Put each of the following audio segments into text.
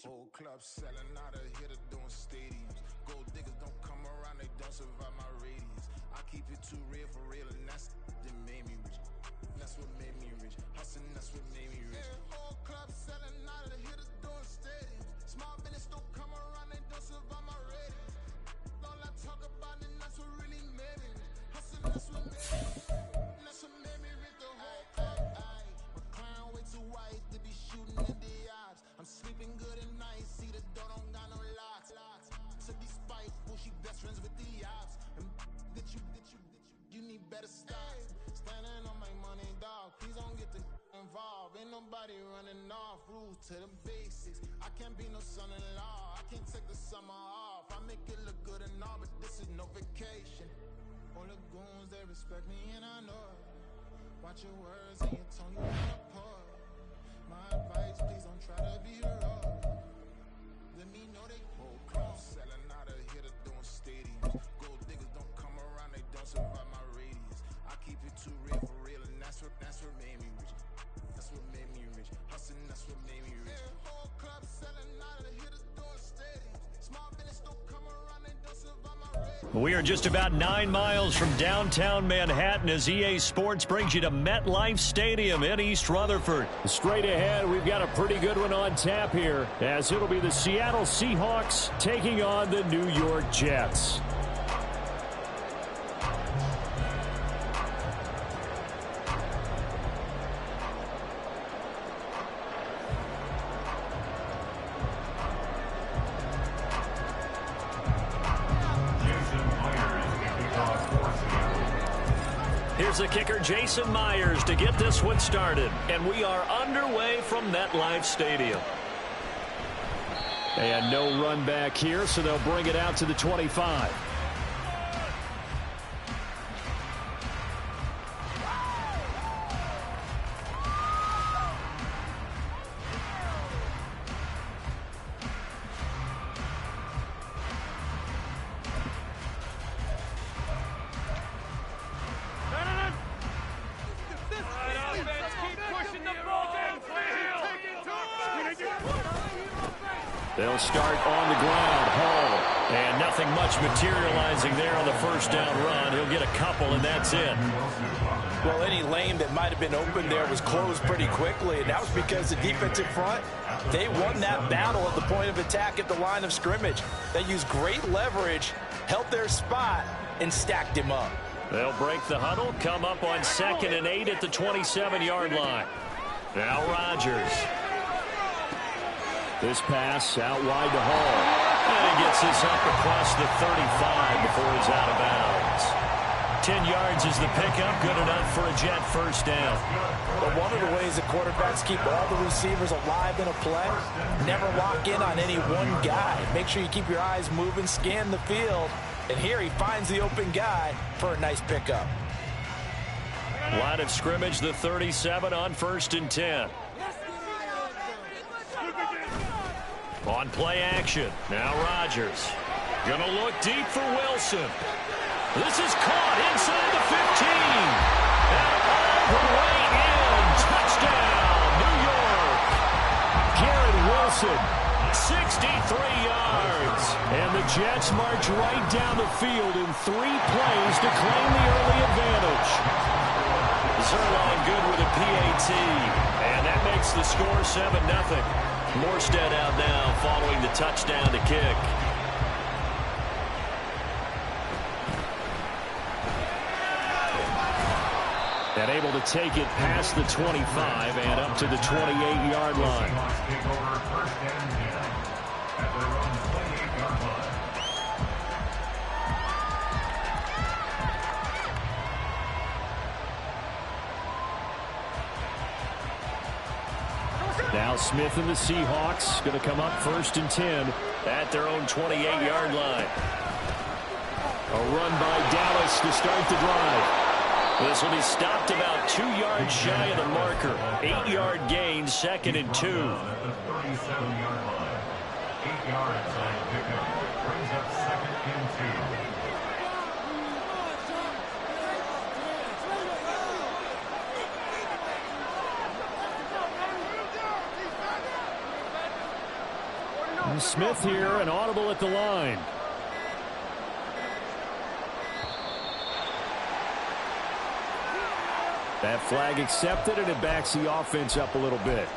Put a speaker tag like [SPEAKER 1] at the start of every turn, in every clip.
[SPEAKER 1] Whole club selling out of here to doing stadiums. Gold diggers don't come around, they don't survive my radius. I keep it too real for real, and that's that made me rich. That's what made me rich. Hustling, that's what made me rich. Yeah, whole club selling out of here to doing stadiums. Small business don't come around, they don't survive my radius. All I talk about, and that's what really made me rich. Hustling, that's what made me rich. That's what made me rich. The whole club, ayy. My crown way too white to be shooting in the eyes. I'm sleeping good at night, see the door don't got no locks. To be spiteful, she best friends with the ops. And you need better stocks. Standing on my money, dog, please don't get the involved. Ain't nobody running off, rules to the basics. I can't be no son-in-law, I can't take the summer off. I make it look good and all, but this is no vacation. All the goons, they respect me and I know it. Watch your words and your tone, you wanna pour. My advice, please don't try to be heroic. Let me know they whole crowd selling out of here to doing stadiums. Gold diggers don't come around, they don't survive my radius. I keep it too real for real, and that's what made me rich. That's what made me rich. Hustling, that's what made me rich. Yeah, whole club selling out of here to doing stadiums. Small business don't come around, they don't survive my radius.
[SPEAKER 2] We are just about 9 miles from downtown Manhattan as EA Sports brings you to MetLife Stadium in East Rutherford.
[SPEAKER 3] Straight ahead, we've got a pretty good one on tap here, as it'll be the Seattle Seahawks taking on the New York Jets.
[SPEAKER 2] Here's the kicker, Jason Myers, to get this one started. And we are underway from MetLife Stadium.
[SPEAKER 3] And no run back here, so they'll bring it out to the 25.
[SPEAKER 2] They'll start on the ground. Hall. And nothing much materializing there on the first down run. He'll get a couple, and that's it.
[SPEAKER 4] Well, any lane that might have been open there was closed pretty quickly, and that was because the defensive front, they won that battle at the point of attack at the line of scrimmage. They used great leverage, held their spot, and stacked him up.
[SPEAKER 2] They'll break the huddle, come up on 2nd and 8 at the 27-yard line. Now Rodgers.
[SPEAKER 3] This pass out wide to Hall.
[SPEAKER 2] And he gets this up across the 35 before he's out of bounds. 10 yards is the pickup, good enough for a Jet first down.
[SPEAKER 4] But one of the ways that quarterbacks keep all the receivers alive in a play, never lock in on any one guy. Make sure you keep your eyes moving, scan the field, and here he finds the open guy for a nice pickup.
[SPEAKER 2] Line of scrimmage, the 37 on 1st and 10. On play action, now Rodgers. Gonna look deep for Wilson. This is caught inside the 15. And all the way in. Touchdown, New York.
[SPEAKER 3] Garrett Wilson.
[SPEAKER 2] 63 yards.
[SPEAKER 3] And the Jets march right down the field in 3 plays to claim the early advantage.
[SPEAKER 2] Zerline good with a PAT. And that makes the score 7-0. Morstead out now following the touchdown to kick.
[SPEAKER 3] And able to take it past the 25 and up to the 28-yard line. Now Smith and the Seahawks going to come up 1st and 10
[SPEAKER 2] at their own 28-yard line.
[SPEAKER 3] A run by Dallas to start the drive.
[SPEAKER 2] This will be stopped about 2 yards shy of the marker. 8-yard gain, 2nd and 2.
[SPEAKER 5] 37-yard line. 8 yards on pickup. Brings up 2nd and 2.
[SPEAKER 3] Smith here, an audible at the line. That flag accepted, and it backs the offense up a little bit.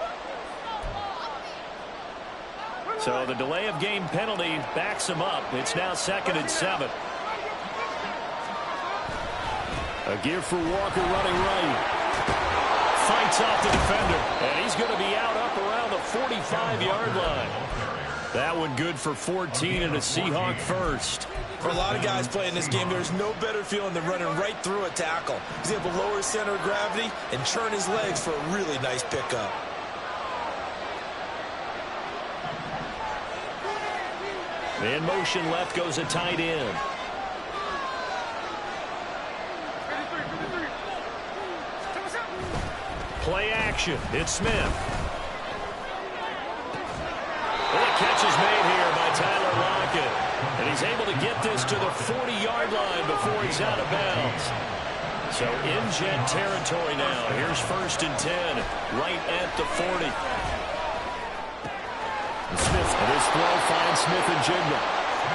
[SPEAKER 2] So the delay of game penalty backs him up. It's now 2nd and 7.
[SPEAKER 3] A give for Walker running right.
[SPEAKER 2] Fights off the defender, and he's going to be out up around the 45-yard line. That one good for 14 and a Seahawk first.
[SPEAKER 4] For a lot of guys playing this game, there's no better feeling than running right through a tackle. He's able to lower his center of gravity and churn his legs for a really nice pickup.
[SPEAKER 2] In motion left goes a tight end. Play action. It's Smith. The catch is made here by Tyler Lockett. And he's able to get this to the 40-yard line before he's out of bounds. So in Jet territory now. Here's 1st and 10, right at the 40.
[SPEAKER 3] Smith, and his throw finds Smith and Jigba.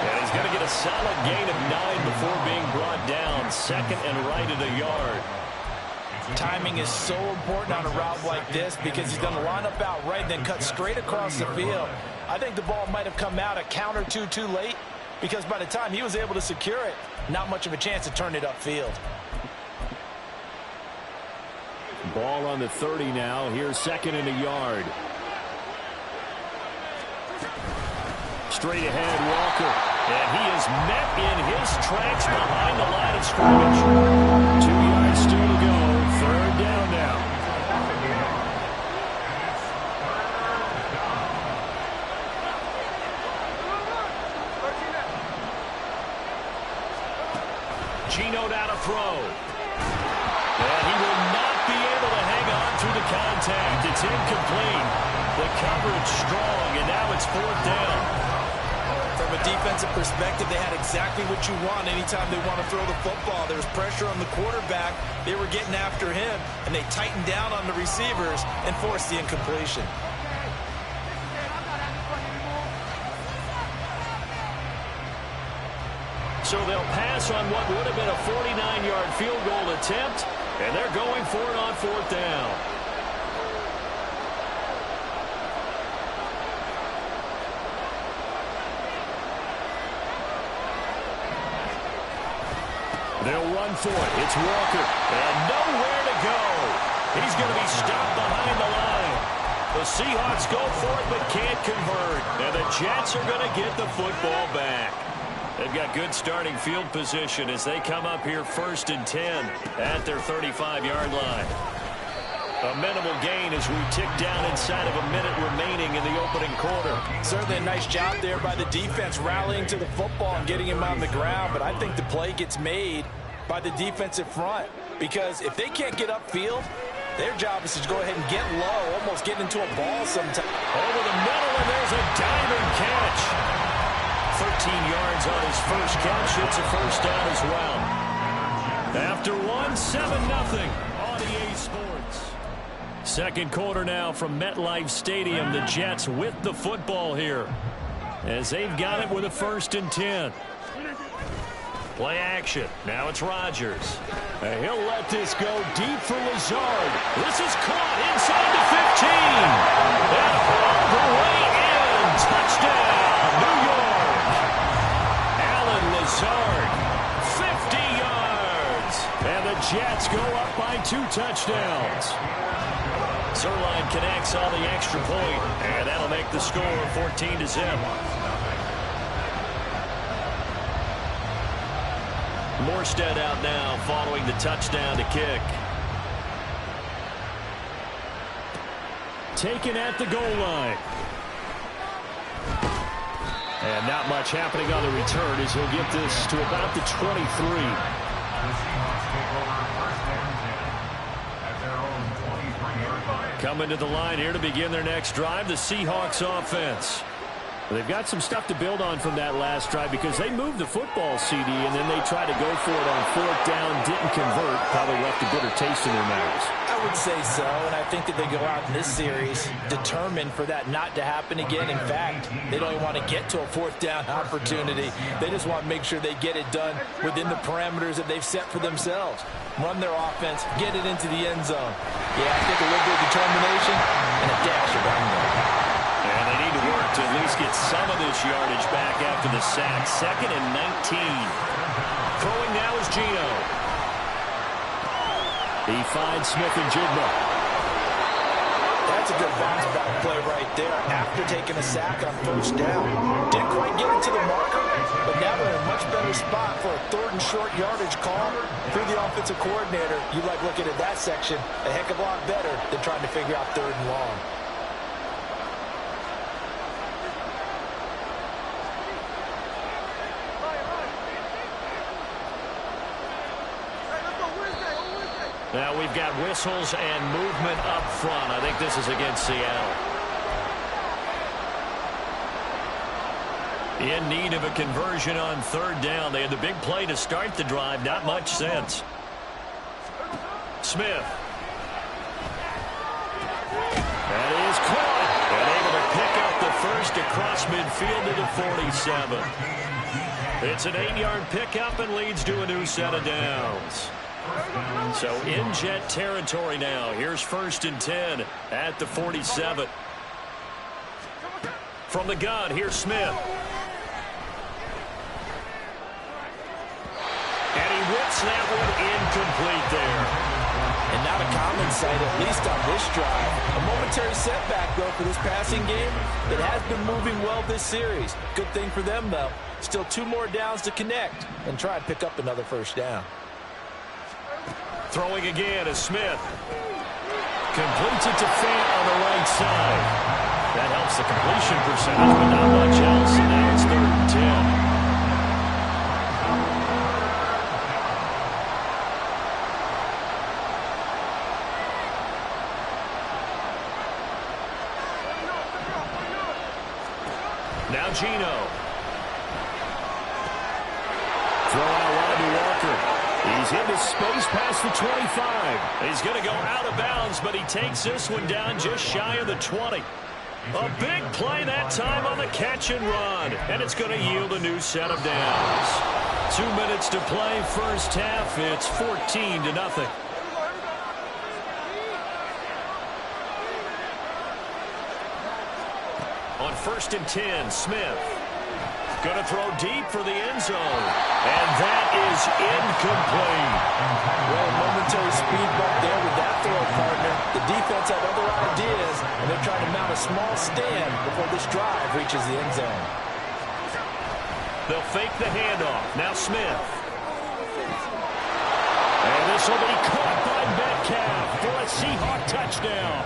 [SPEAKER 2] And he's going to get a solid gain of 9 before being brought down. 2nd and right at a yard.
[SPEAKER 4] Timing is so important on a route like this because he's going to line up out right and then cut straight across the field. I think the ball might have come out a count or two too late because by the time he was able to secure it, not much of a chance to turn it upfield.
[SPEAKER 3] Ball on the 30 now. Here's 2nd and a yard. Straight ahead, Walker.
[SPEAKER 2] And he is met in his tracks behind the line of scrimmage.
[SPEAKER 3] 2 yards still to go. 3rd down now.
[SPEAKER 2] Gino'd out a throw. And he will not be able to hang on through the contact. It's incomplete. The coverage strong, and now it's 4th down.
[SPEAKER 4] From a defensive perspective, they had exactly what you want anytime they want to throw the football. There was pressure on the quarterback. They were getting after him, and they tightened down on the receivers and forced the incompletion.
[SPEAKER 2] So they'll pass on what would have been a 49-yard field goal attempt, and they're going for it on 4th down.
[SPEAKER 3] They'll run for it. It's Walker.
[SPEAKER 2] And nowhere to go. He's going to be stopped behind the line. The Seahawks go for it but can't convert. And the Jets are going to get the football back. They've got good starting field position as they come up here 1st and 10 at their 35-yard line. A minimal gain as we tick down inside of a minute remaining in the opening quarter.
[SPEAKER 4] Certainly a nice job there by the defense rallying to the football and getting him on the ground, but I think the play gets made by the defensive front because if they can't get upfield, their job is to go ahead and get low, almost get into a ball sometime.
[SPEAKER 2] Over the middle, and there's a diving catch. 13 yards on his first catch. It's a 1st down as well. After 7-0 on EA Sports. 2nd quarter now from MetLife Stadium. The Jets with the football here as they've got it with a 1st and 10. Play action. Now it's Rodgers.
[SPEAKER 3] And he'll let this go deep for Lazard.
[SPEAKER 2] This is caught inside the 15. And all the way in. Touchdown, New York. Alan Lazard, 50 yards.
[SPEAKER 3] And the Jets go up by 2 touchdowns.
[SPEAKER 2] Zerline connects on the extra point, and that'll make the score 14-0. Morstead out now following the touchdown to kick.
[SPEAKER 3] Taken at the goal line. And not much happening on the return as he'll get this to about the 23.
[SPEAKER 2] Coming to the line here to begin their next drive, the Seahawks offense.
[SPEAKER 3] They've got some stuff to build on from that last drive because they moved the football, CD, and then they tried to go for it on fourth down, didn't convert, probably left a bitter taste in their mouths.
[SPEAKER 4] I would say so, and I think that they go out in this series determined for that not to happen again. In fact, they don't even want to get to a fourth down opportunity. They just want to make sure they get it done within the parameters that they've set for themselves. Run their offense, get it into the end zone. Yeah, I think a little bit of determination and a dash of anger.
[SPEAKER 2] And they need to work to at least get some of this yardage back after the sack. 2nd and 19. Throwing now is Geno. He finds Smith and Jigba.
[SPEAKER 4] That's a good bounce back play right there after taking a sack on first down. Didn't quite get it to the marker, but now they're in a much better spot for a 3rd and short yardage call. Through the offensive coordinator, you like looking at that section a heck of a lot better than trying to figure out 3rd and long.
[SPEAKER 2] Now we've got whistles and movement up front. I think this is against Seattle. In need of a conversion on 3rd down. They had the big play to start the drive. Not much sense. Smith. That is caught. And able to pick up the first across midfield to the 47. It's an 8-yard pickup and leads to a new set of downs. So in Jet territory now. Here's 1st and 10 at the 47. From the gun, here's Smith. And he whips that one incomplete there.
[SPEAKER 4] And not a common sight, at least on this drive. A momentary setback, though, for this passing game that has been moving well this series. Good thing for them, though. Still 2 more downs to connect and try and pick up another first down.
[SPEAKER 2] Throwing again is Smith. Completes it to Fant on the right side. That helps the completion percentage, but not much else. And now it's 3rd and 10. Now Geno. Throw out wide to Walker. He's into space past the 25. He's going to go out of bounds, but he takes this one down just shy of the 20. A big play that time on the catch and run, and it's going to yield a new set of downs. 2 minutes to play, first half. It's 14-0. On 1st and 10, Smith. Going to throw deep for the end zone. And that is incomplete.
[SPEAKER 4] Well, a momentary speed bump there with that throw, partner. The defense had other ideas, and they're trying to mount a small stand before this drive reaches the end zone.
[SPEAKER 2] They'll fake the handoff. Now Smith. And this will be caught by Metcalf for a Seahawk touchdown.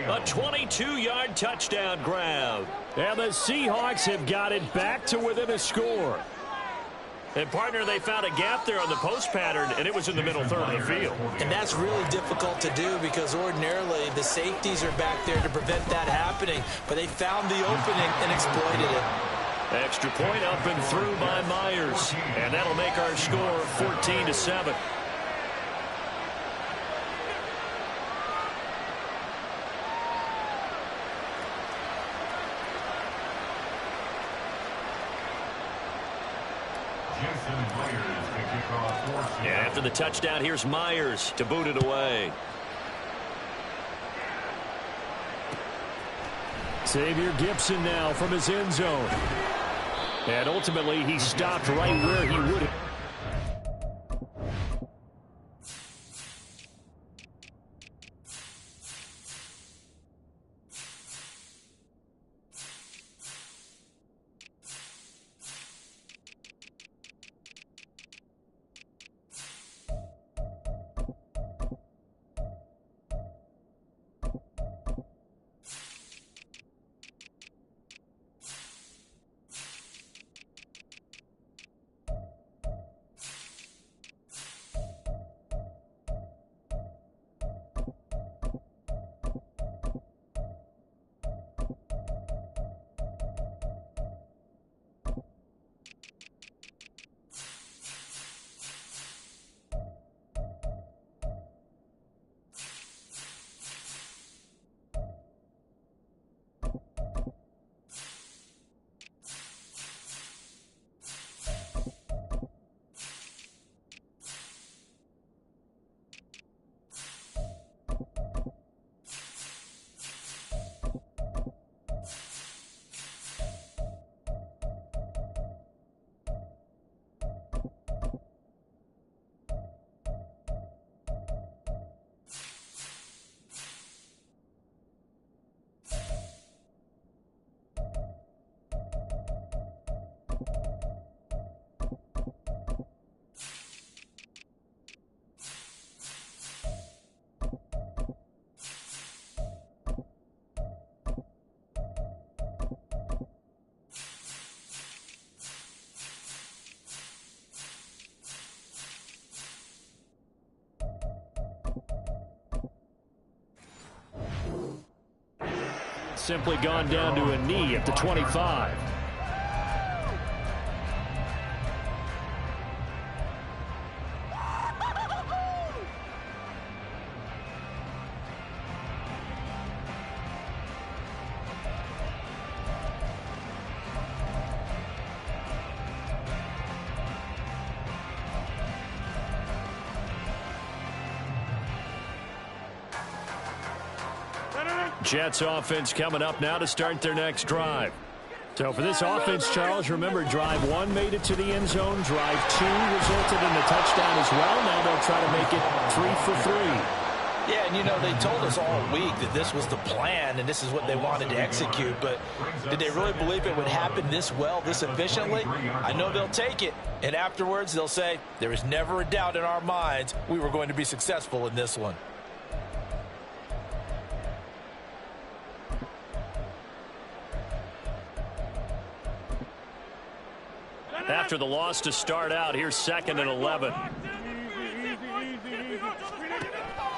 [SPEAKER 2] A 22-yard touchdown grab.
[SPEAKER 3] And the Seahawks have got it back to within a score.
[SPEAKER 2] And, partner, they found a gap there on the post pattern, and it was in the middle third of the field.
[SPEAKER 4] And that's really difficult to do because ordinarily the safeties are back there to prevent that happening. But they found the opening and exploited it.
[SPEAKER 2] Extra point up and through by Myers. And that'll make our score 14-7. And after the touchdown, here's Myers to boot it away.
[SPEAKER 3] Xavier Gipson now from his end zone. And ultimately, he stopped right where he would have. simply gone down to a knee at the 25. Jets offense coming up now to start their next drive. So for this offense, Charles, remember drive 1 made it to the end zone. Drive 2 resulted in a touchdown as well. Now they'll try to make it 3 for 3.
[SPEAKER 4] Yeah, and you know, they told us all week that this was the plan and this is what they wanted to execute. But did they really believe it would happen this well, this efficiently? I know they'll take it. And afterwards, they'll say, there is never a doubt in our minds we were going to be successful in this one.
[SPEAKER 3] After the loss to start out, here's 2nd and 11.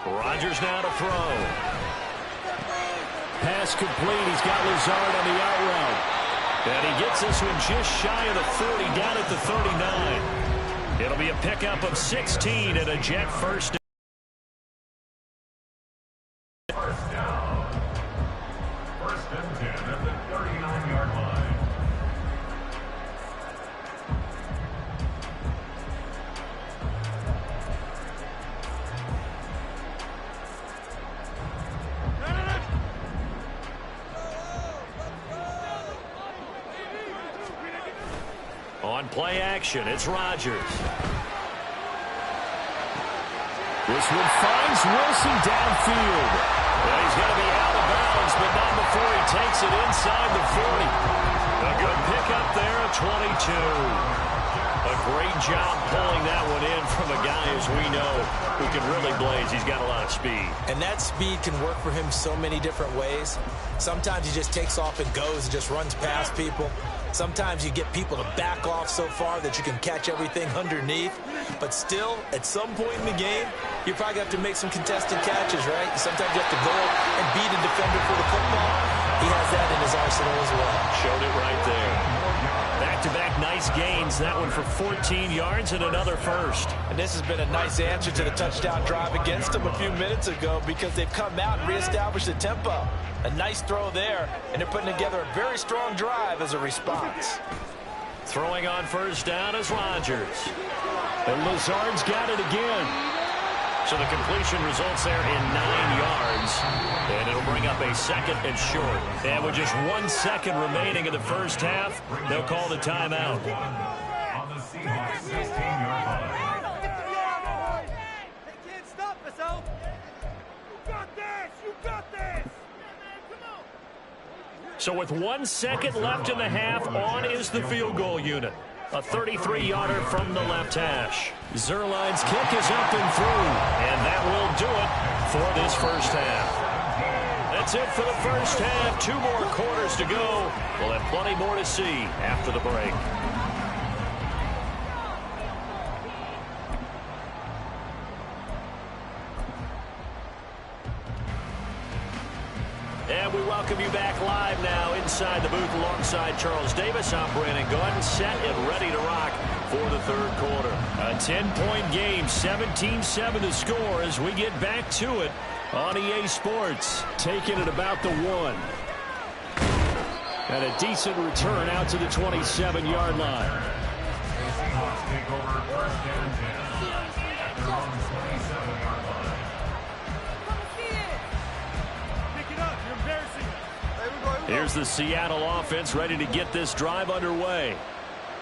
[SPEAKER 3] Rodgers now to throw. Pass complete. He's got Lazard on the out route. And he gets this one just shy of the 40, down at the 39. It'll be a pickup of 16 and a Jet first down.
[SPEAKER 5] First and 10 at the 39-yard line.
[SPEAKER 3] On play action, it's Rodgers. This one finds Wilson downfield. And he's going to be out of bounds, but not before he takes it inside the 40. A good pickup there at 22. A great job pulling that one in from a guy, as we know, who can really blaze. He's got a lot of speed.
[SPEAKER 4] And that speed can work for him so many different ways. Sometimes he just takes off and goes and just runs past people. Sometimes you get people to back off so far that you can catch everything underneath. But still, at some point in the game, you probably have to make some contested catches, right? Sometimes you have to go and beat a defender for the football. He has that in his arsenal as well.
[SPEAKER 3] Showed it right there. Back-to-back nice gains. That one for 14 yards and another first.
[SPEAKER 4] And this has been a nice answer to the touchdown drive against them a few minutes ago because they've come out and reestablished the tempo. A nice throw there, and they're putting together a very strong drive as a response.
[SPEAKER 3] Throwing on first down is Rodgers. And Lazard's got it again. So the completion results there in 9 yards. And it'll bring up a 2nd and short. And with just 1 second remaining in the first half, they'll call the timeout.
[SPEAKER 5] On the Seahawks 16-yard line.
[SPEAKER 6] They can't stop us, Al. You got this! You got this!
[SPEAKER 3] So with 1 second left in the half, on is the field goal unit. A 33-yarder from the left hash. Zerline's kick is up and through. And that will do it for this first half. That's it for the first half. 2 more quarters to go. We'll have plenty more to see after the break. And we welcome you back live now inside the booth alongside Charles Davis. I'm Brandon Gordon, set and ready to rock for the third quarter. A 10-point game, 17-7 to score as we get back to it on EA Sports. Taking it about the 1. And a decent return out to the 27-yard line.
[SPEAKER 5] Seahawks take over first and 10 at their own 27-yard line.
[SPEAKER 3] Here's the Seattle offense ready to get this drive underway.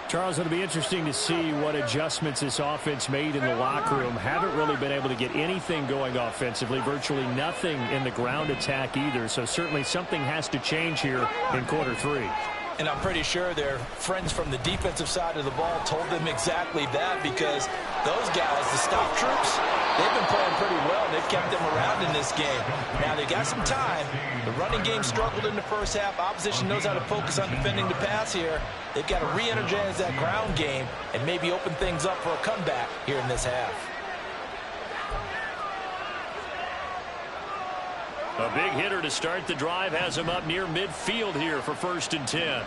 [SPEAKER 3] Charles, it'll be interesting to see what adjustments this offense made in the locker room. Haven't really been able to get anything going offensively, virtually nothing in the ground attack either. So certainly something has to change here in quarter 3.
[SPEAKER 4] And I'm pretty sure their friends from the defensive side of the ball told them exactly that because those guys, the stop troops, they've been playing pretty well. They've kept them around in this game. Now, they got some time. The running game struggled in the first half. Opposition knows how to focus on defending the pass here. They've got to re-energize that ground game and maybe open things up for a comeback here in this half.
[SPEAKER 3] A big hitter to start the drive has him up near midfield here for 1st and 10.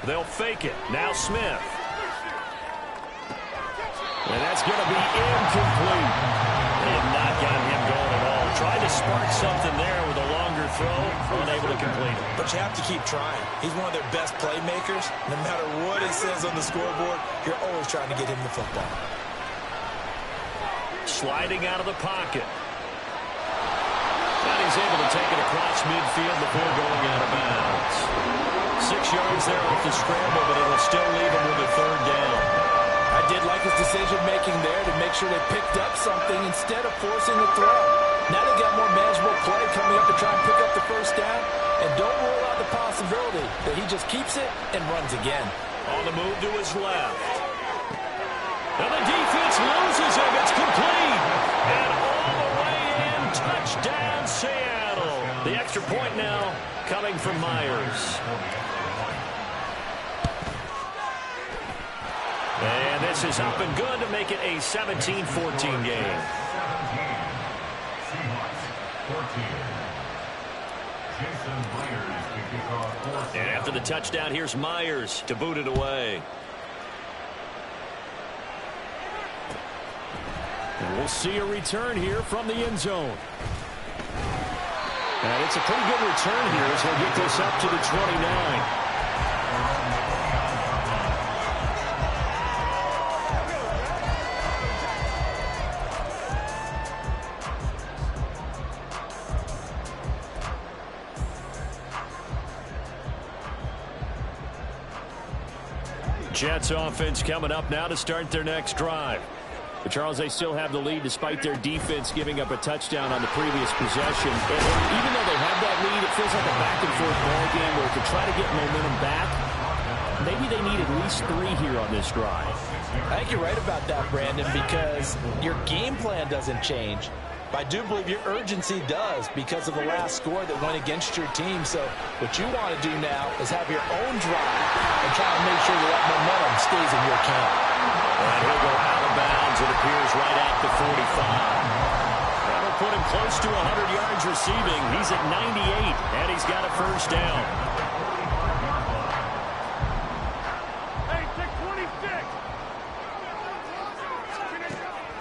[SPEAKER 3] They'll fake it. Now Smith. And that's going to be incomplete. They have not gotten him going at all. Tried to spark something there with a longer throw. Unable to complete it.
[SPEAKER 4] But you have to keep trying. He's one of their best playmakers. No matter what it says on the scoreboard, you're always trying to get him the football.
[SPEAKER 3] Sliding out of the pocket. And he's able to take it across midfield before going out of bounds. 6 yards there off the scramble, but it'll still leave him with a 3rd down.
[SPEAKER 4] I did like his decision-making there to make sure they picked up something instead of forcing the throw. Now they got more manageable play coming up to try and pick up the 1st down. And don't rule out the possibility that he just keeps it and runs again.
[SPEAKER 3] On the move to his left. And the defense loses him. It's complete. And all the way in. Touchdown, Seattle. The extra point now coming from Myers. And this is up and good to make it a 17-14 game. And after the touchdown, here's Myers to boot it away. And we'll see a return here from the end zone. And it's a pretty good return here as he'll get this up to the 29. Jets offense coming up now to start their next drive. But Charles, they still have the lead despite their defense giving up a touchdown on the previous possession. And even though they have that lead, it feels like a back-and-forth ball game where to try to get momentum back, maybe they need at least 3 here on this drive.
[SPEAKER 4] I think you're right about that, Brandon, because your game plan doesn't change. But I do believe your urgency does because of the last score that went against your team. So what you want to do now is have your own drive and try to make sure that momentum stays in your camp.
[SPEAKER 3] And he'll go out of bounds, it appears, right at the 45. That'll put him close to 100 yards receiving. He's at 98, and he's got a 1st down.
[SPEAKER 6] Hey, take 26.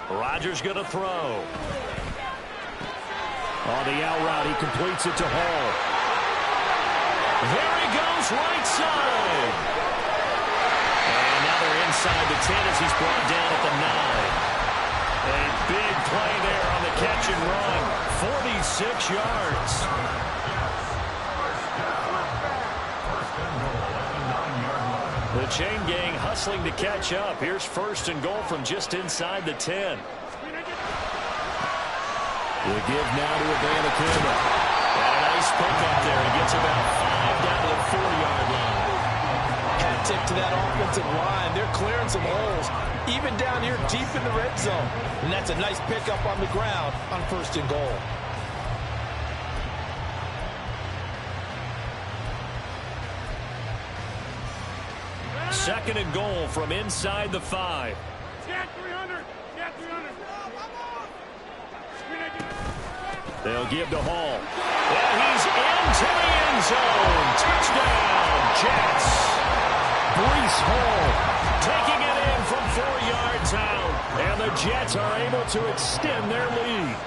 [SPEAKER 3] Rodgers going to throw. On the out route, he completes it to Hall. There he goes, right side. And now they're inside the 10 as he's brought down at the 9. A big play there on the catch and run. 46 yards. The chain gang hustling to catch up. Here's 1st and goal from just inside the 10. The give now to Abanikanda. And a nice pickup there. He gets about 5 down to the 4-yard line.
[SPEAKER 4] Hat tip to that offensive line. They're clearing some holes, even down here deep in the red zone. And that's a nice pickup on the ground on 1st and goal.
[SPEAKER 3] Second and goal from inside the 5.
[SPEAKER 6] Scat 300. Scat 300.
[SPEAKER 3] They'll give to Hall. And he's into the end zone. Touchdown, Jets. Breece Hall taking it in from 4 yards out. And the Jets are able to extend their lead.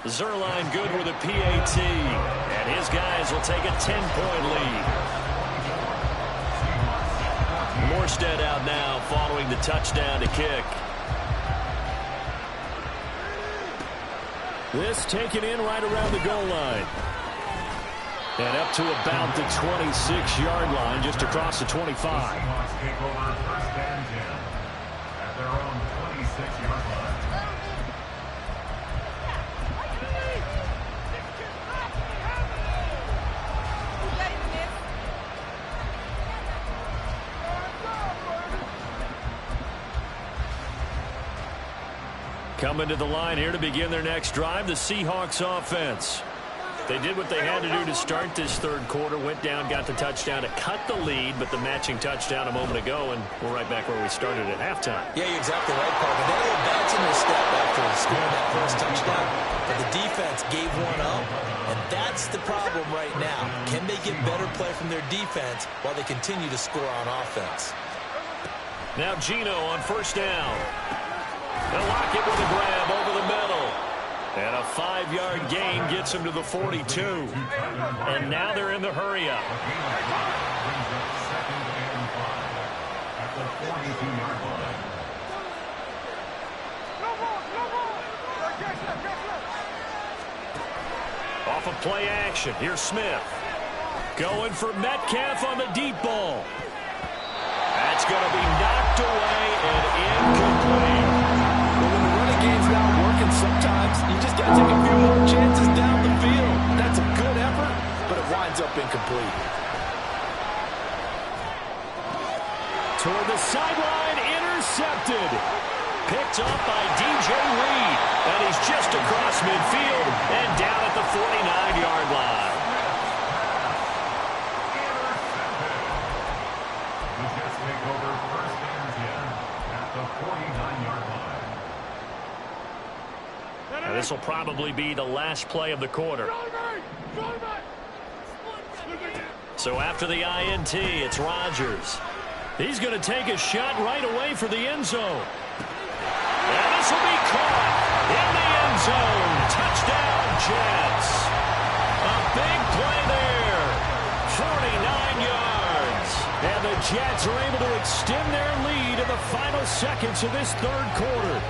[SPEAKER 3] Zerline good with a PAT. And his guys will take a 10-point lead. Morstead out now following the touchdown to kick. This taken in right around the goal line. And up to about the 26-yard line, just across the 25.
[SPEAKER 5] Seahawks take over 1st and 10 at their own 26-yard line.
[SPEAKER 3] Coming to the line here to begin their next drive, the Seahawks offense. They did what they had to do to start this third quarter. Went down, got the touchdown to cut the lead, but the matching touchdown a moment ago, and we're right back where we started at halftime.
[SPEAKER 4] Yeah, you're exactly right, Paul. They had a little bounce in their step after scoring that first touchdown, but the defense gave one up, and that's the problem right now. Can they get better play from their defense while they continue to score on offense?
[SPEAKER 3] Now Gino on first down. They'll lock it with a grab over the middle. And a 5-yard gain gets him to the 42. And now they're in the hurry-up.
[SPEAKER 5] At the 42-yard line.
[SPEAKER 3] Off of play action. Here's Smith. Going for Metcalf on the deep ball. That's going to be knocked away and incomplete.
[SPEAKER 4] Well, when the running game's not working, sometimes you just got to take a few more chances down the field. That's a good effort, but it winds up incomplete.
[SPEAKER 3] Toward the sideline, intercepted. Picked up by DJ Reed. And he's just across midfield and down at the 49-yard line.
[SPEAKER 5] The Jets take over first and 10 at the 49-yard line.
[SPEAKER 3] Now, this will probably be the last play of the quarter. So after the INT, it's Rodgers. He's going to take a shot right away for the end zone. And this will be caught in the end zone. Touchdown, Jets. A big play there. 49 yards. And the Jets are able to extend their lead in the final seconds of this third quarter.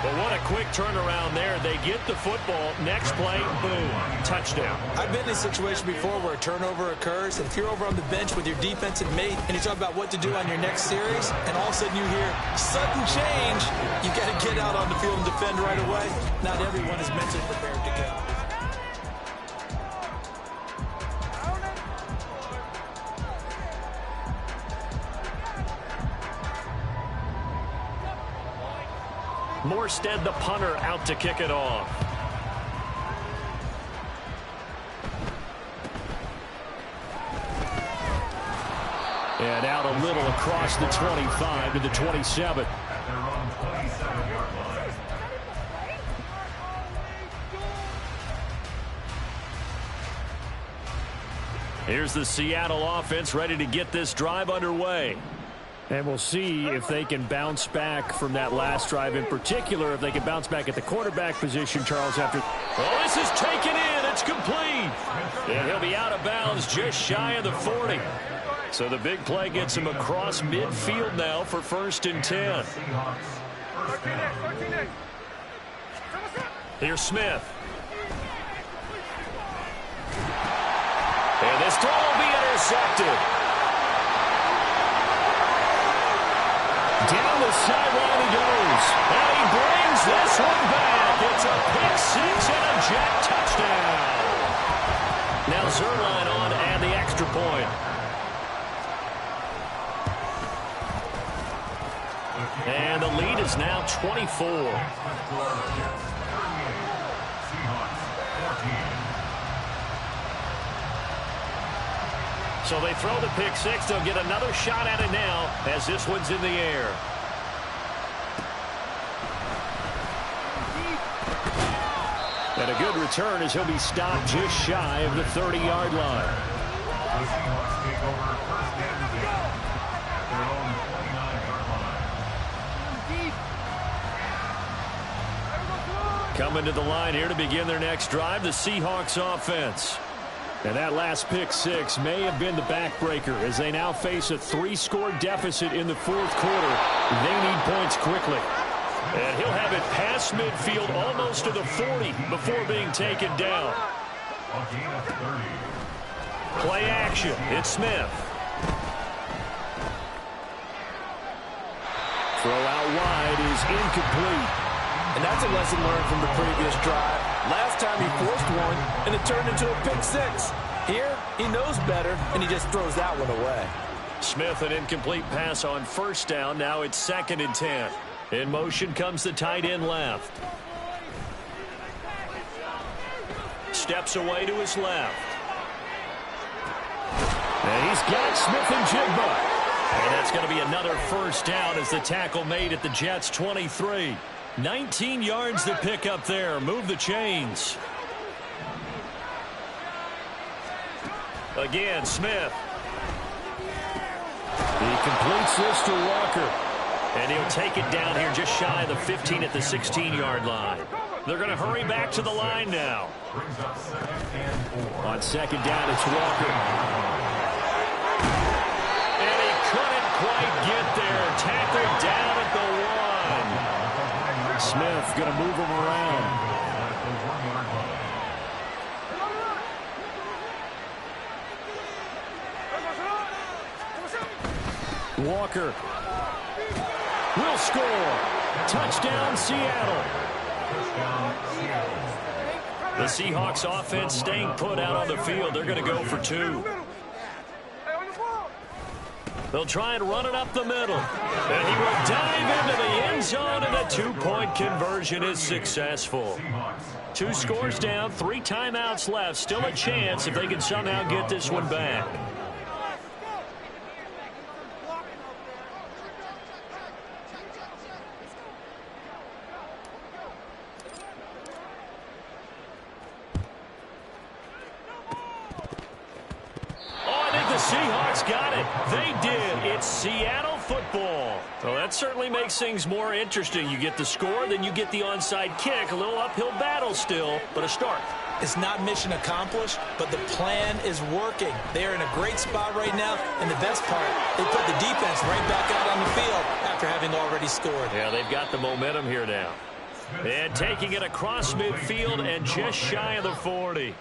[SPEAKER 3] But what a quick turnaround there. They get the football. Next play, boom, touchdown.
[SPEAKER 4] I've been in a situation before where a turnover occurs, and if you're over on the bench with your defensive mate and you talk about what to do on your next series, and all of a sudden you hear sudden change, you got to get out on the field and defend right away. Not everyone is mentally prepared to go.
[SPEAKER 3] Morstead, the punter, out to kick it off. And out a little across the 25 to the 27.
[SPEAKER 5] At their own 27-yard line.
[SPEAKER 3] Here's the Seattle offense ready to get this drive underway. And we'll see if they can bounce back from that last drive, in particular, if they can bounce back at the quarterback position, Charles, after... Oh, this is taken in. It's complete. And he'll be out of bounds just shy of the 40. So the big play gets him across midfield now for first and 10. Here's Smith. And this throw will be intercepted. Down the sideline he goes. And he brings this one back. It's a pick six and a Jet touchdown. Now Zerline on and the extra point. And the lead is now 24.
[SPEAKER 5] Seahawks 14.
[SPEAKER 3] So they throw the pick six. They'll get another shot at it now as this one's in the air. And a good return as he'll be stopped just shy of the 30-yard line.
[SPEAKER 5] The Seahawks take over first and 10 at their own 29-yard line.
[SPEAKER 3] Coming to the line here to begin their next drive, the Seahawks offense. And that last pick six may have been the backbreaker as they now face a 3-score deficit in the fourth quarter. They need points quickly. And he'll have it past midfield almost to the 40 before being taken down.
[SPEAKER 5] A gain of 30.
[SPEAKER 3] Play action. It's Smith. Throw out wide is incomplete.
[SPEAKER 4] And that's a lesson learned from the previous drive. Last time he forced one, and it turned into a pick six. Here, he knows better, and he just throws that one away.
[SPEAKER 3] Smith, an incomplete pass on first down. Now it's 2nd and 10. In motion comes the tight end left. steps away to his left. And he's got Smith and Jigba. And that's going to be another first down as the tackle made at the Jets' 23. 19 yards to pick up there. Move the chains. Again, Smith. He completes this to Walker. And he'll take it down here just shy of the 15 at the 16-yard line. They're going to hurry back to the line now. On second down, it's Walker. And he couldn't quite get there. Tackled down at the 1. Smith going to move him around. Walker will score. Touchdown, Seattle. The Seahawks offense staying put out on the field. They're going to go for 2. They'll try and run it up the middle. And he will dive into the end zone, and the 2-point conversion is successful. 2 scores down, 3 timeouts left. Still a chance if they can somehow get this one back. Seahawks got it. They did. It's Seattle football. Well, that certainly makes things more interesting. You get the score, then you get the onside kick. A little uphill battle still, but a start.
[SPEAKER 4] It's not mission accomplished, but the plan is working. They're in a great spot right now, and the best part, they put the defense right back out on the field after having already scored.
[SPEAKER 3] Yeah, they've got the momentum here now. And taking it across midfield and just shy of the 40.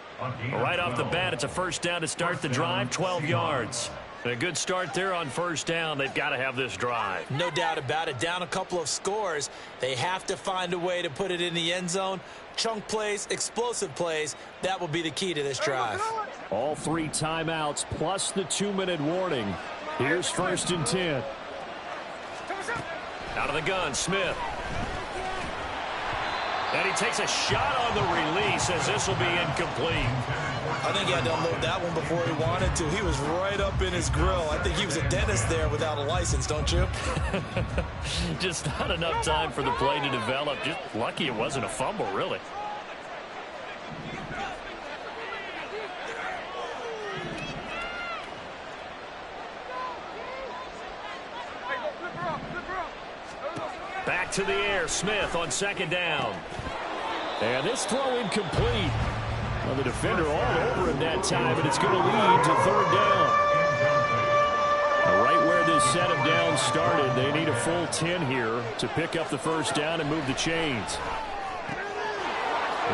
[SPEAKER 3] Right off the bat, it's a first down to start the drive, 12 yards. And a good start there on first down. They've got to have this drive.
[SPEAKER 4] No doubt about it. Down a couple of scores. They have to find a way to put it in the end zone. Chunk plays, explosive plays. That will be the key to this drive.
[SPEAKER 3] All 3 timeouts plus the 2-minute warning. Here's first and 10. Out of the gun, Smith. And he takes a shot on the release as this will be incomplete.
[SPEAKER 4] I think he had to unload that one before he wanted to. He was right up in his grill. I think he was a dentist there without a license, don't you?
[SPEAKER 3] Just not enough time for the play to develop. Just lucky it wasn't a fumble, really. Back to the air, Smith on second down. And this throw incomplete. Well, the defender all over him that time, and it's going to lead to third down. Right where this set of downs started, they need a full 10 here to pick up the first down and move the chains.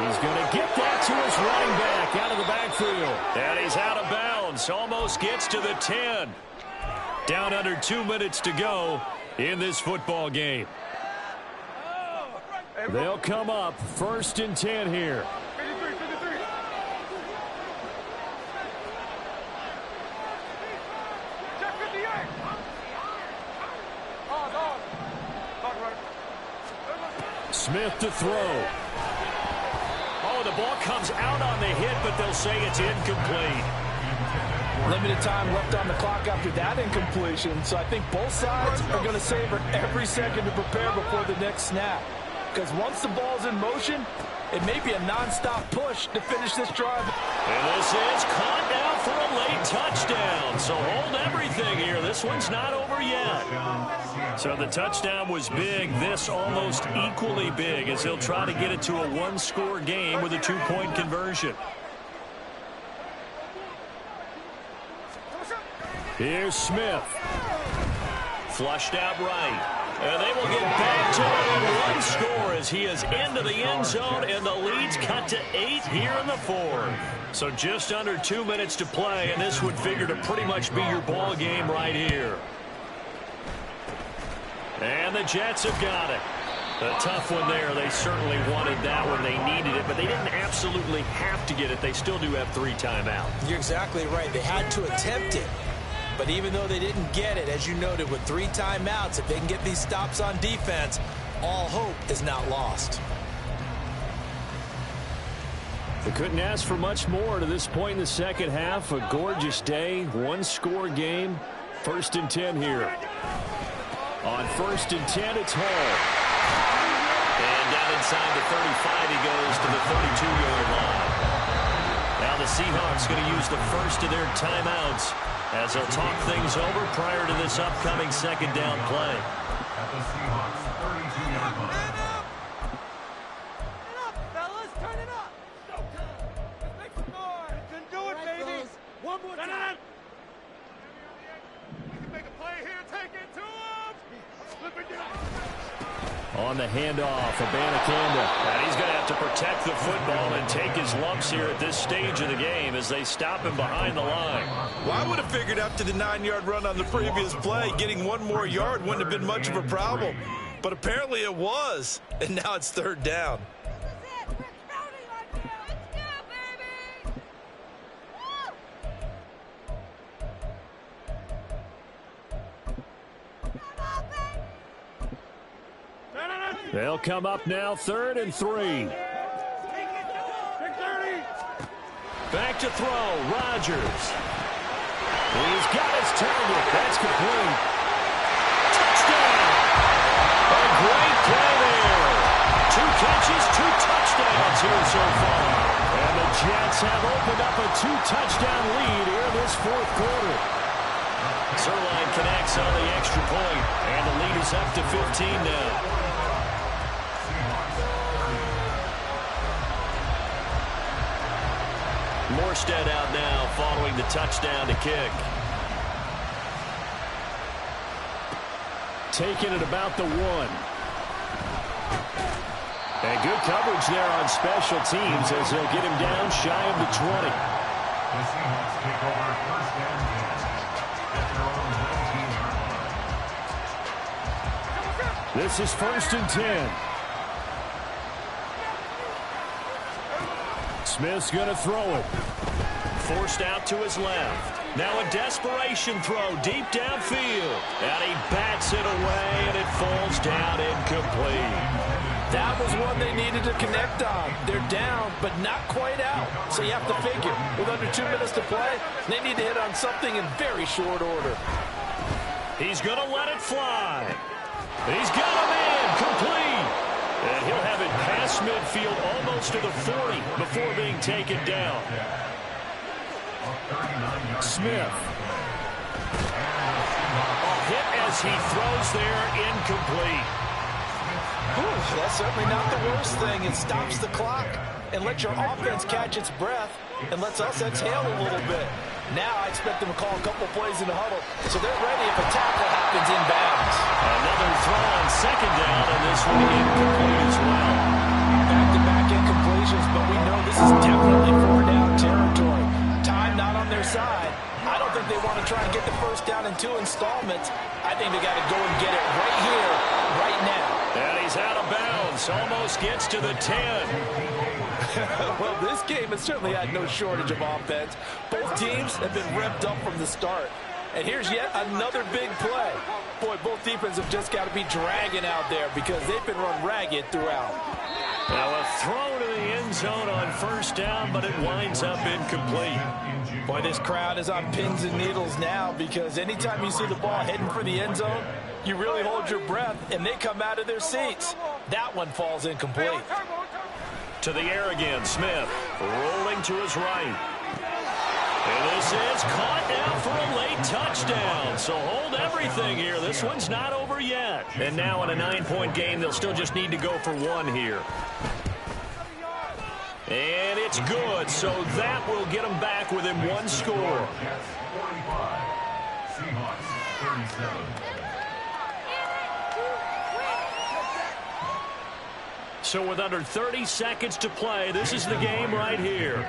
[SPEAKER 3] He's going to get that to his running back out of the backfield. And he's out of bounds. Almost gets to the 10. Down under 2 minutes to go in this football game. They'll come up first and 10 here. Smith to throw. Oh, the ball comes out on the hit, but they'll say it's incomplete.
[SPEAKER 4] Limited time left on the clock after that incompletion, so I think both sides are going to savor every second to prepare before the next snap. Because once the ball's in motion, it may be a nonstop push to finish this drive.
[SPEAKER 3] And this is caught now for a late touchdown. So hold everything here. This one's not over yet. So the touchdown was big. This almost equally big as he'll try to get it to a one-score game with a 2-point conversion. Here's Smith. Flushed out right. And they will get back to it in one score as he is into the end zone, and the lead's cut to 8 here in the fourth. So just under 2 minutes to play, and this would figure to pretty much be your ball game right here. And the Jets have got it. A tough one there. They certainly wanted that one. They needed it, but they didn't absolutely have to get it. They still do have 3 timeouts.
[SPEAKER 4] You're exactly right. They had to attempt it. But even though they didn't get it, as you noted, with 3 timeouts, if they can get these stops on defense, all hope is not lost.
[SPEAKER 3] The Couldn't ask for much more to this point in the second half. A gorgeous day, one-score game. 1st and 10 here. On 1st and 10, it's Hall.
[SPEAKER 2] And down inside the 35, he goes to the 32-yard line. Now the Seahawks going to use the first of their timeouts as they'll talk things over prior to this upcoming second down play.
[SPEAKER 5] At the Seahawks 32-yard line.
[SPEAKER 6] Turn it up, fellas. Turn it up. Let's make some noise. You can do it, baby. One more time. We can make a play here. Take it to him. Slip it down.
[SPEAKER 3] On the handoff, Abanikanda.
[SPEAKER 2] And he's going to have to protect the football and take his lumps here at this stage of the game as they stop him behind the line.
[SPEAKER 4] Well, I would have figured after the 9-yard run on the previous play, getting one more yard wouldn't have been much of a problem. But apparently it was, and now it's 3rd down.
[SPEAKER 3] They'll come up now, 3rd and 3. Back to throw, Rodgers. He's got his target. That's complete. Touchdown! A great play there. 2 catches, 2 touchdowns here so far. And the Jets have opened up a 2-touchdown lead here in this 4th quarter.
[SPEAKER 2] Zerline connects on the extra point, and the lead is up to 15 now. Morstead out now following the touchdown to kick.
[SPEAKER 3] Taking it about the 1. And good coverage there on special teams as they'll get him down shy of the 20.
[SPEAKER 5] The Seahawks take over 1st and 10 at their own 19-yard line.
[SPEAKER 3] This is 1st and 10. Smith's going to throw it.
[SPEAKER 2] Forced out to his left. Now a desperation throw deep downfield. And he bats it away, and it falls down incomplete.
[SPEAKER 4] That was one they needed to connect on. They're down, but not quite out. So you have to figure, with under 2 minutes to play, they need to hit on something in very short order.
[SPEAKER 2] He's going to let it fly. He's got him in, complete. And he'll have it past midfield almost to the 40 before being taken down.
[SPEAKER 3] Smith.
[SPEAKER 2] A hit as he throws there, incomplete.
[SPEAKER 4] Whew, that's certainly not the worst thing. It stops the clock and lets your offense catch its breath and lets us exhale a little bit. Now I expect them to call a couple plays in the huddle so they're ready if a tackle happens in bounds.
[SPEAKER 2] Another throw on second down, and this one incomplete as well.
[SPEAKER 4] Back-to-back incompletions, but we know this is definitely 4-down territory. Time not on their side. I don't think they want to try and get the first down in 2 installments. I think they got to go and get it right here, right now.
[SPEAKER 2] And he's out of bounds. Almost gets to the 10.
[SPEAKER 4] Well, this game has certainly had no shortage of offense. Both teams have been revved up from the start. And here's yet another big play. Boy, both defenses have just got to be dragging out there because they've been run ragged throughout.
[SPEAKER 2] Now a throw to the end zone on first down, but it winds up incomplete.
[SPEAKER 4] Boy, this crowd is on pins and needles now because anytime you see the ball heading for the end zone, you really hold your breath and they come out of their seats. That one falls incomplete.
[SPEAKER 2] To the air again, Smith rolling to his right. And this is caught now for a late touchdown. So hold everything here. This one's not over yet. And now in a 9-point game, they'll still just need to go for 1 here. And it's good. So that will get them back within 1 score.
[SPEAKER 5] 45, Seahawks 37.
[SPEAKER 2] So with under 30 seconds to play, this is the game right here.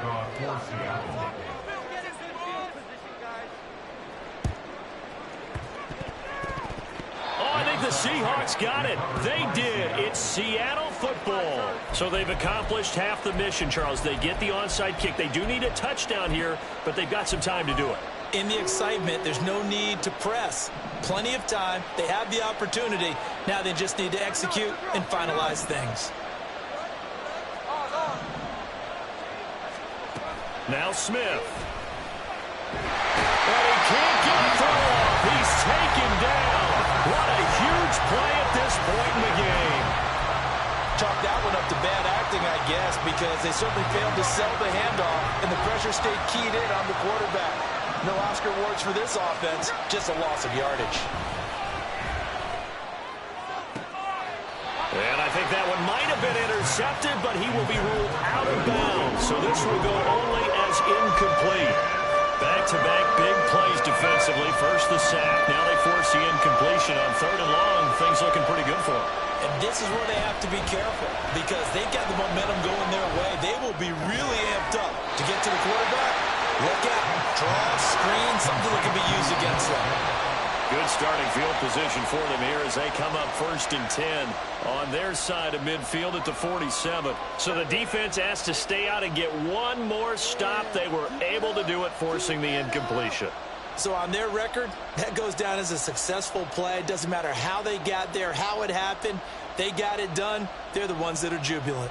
[SPEAKER 2] Oh, I think the Seahawks got it. They did. It's Seattle football. So they've accomplished half the mission, Charles. They get the onside kick. They do need a touchdown here, but they've got some time to do it.
[SPEAKER 7] In the excitement, there's no need to press. Plenty of time. They have the opportunity. Now they just need to execute and finalize things.
[SPEAKER 3] Now Smith. And he can't get a throw off. He's taken down. What a huge play at this point in the game.
[SPEAKER 4] Chalk that one up to bad acting, I guess, because they certainly failed to sell the handoff, and the pressure stayed keyed in on the quarterback. No Oscar awards for this offense, just a loss of yardage.
[SPEAKER 3] And I think that one might have been intercepted, but he will be ruled out of bounds. So this will go only as incomplete. Back-to-back big plays defensively. First the sack. Now they force the incompletion on 3rd and long. Things looking pretty good for them.
[SPEAKER 4] And this is where they have to be careful because they've got the momentum going their way. They will be really amped up to get to the quarterback. Look out. Draw, screen, something that can be used against them.
[SPEAKER 3] Good starting field position for them here as they come up 1st and 10 on their side of midfield at the 47. So the defense has to stay out and get one more stop. They were able to do it, forcing the incompletion.
[SPEAKER 7] So on their record, that goes down as a successful play. It doesn't matter how they got there, how it happened. They got it done. They're the ones that are jubilant.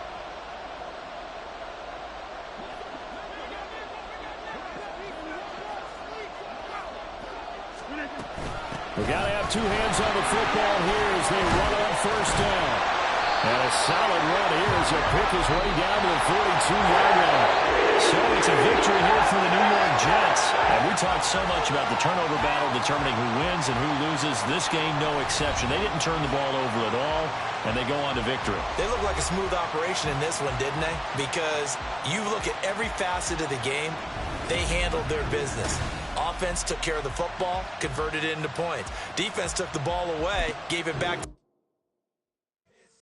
[SPEAKER 2] We got to have two hands on the football here as they run on 1st down. And a solid run here as he'll pick his way down to the 42-yard line. So it's a victory here for the New York Jets.
[SPEAKER 3] And we talked so much about the turnover battle determining who wins and who loses. This game, no exception. They didn't turn the ball over at all, and they go on to victory.
[SPEAKER 7] They look like a smooth operation in this one, didn't they? Because you look at every facet of the game, they handled their business. Offense took care of the football, converted it into points. Defense took the ball away, gave it back.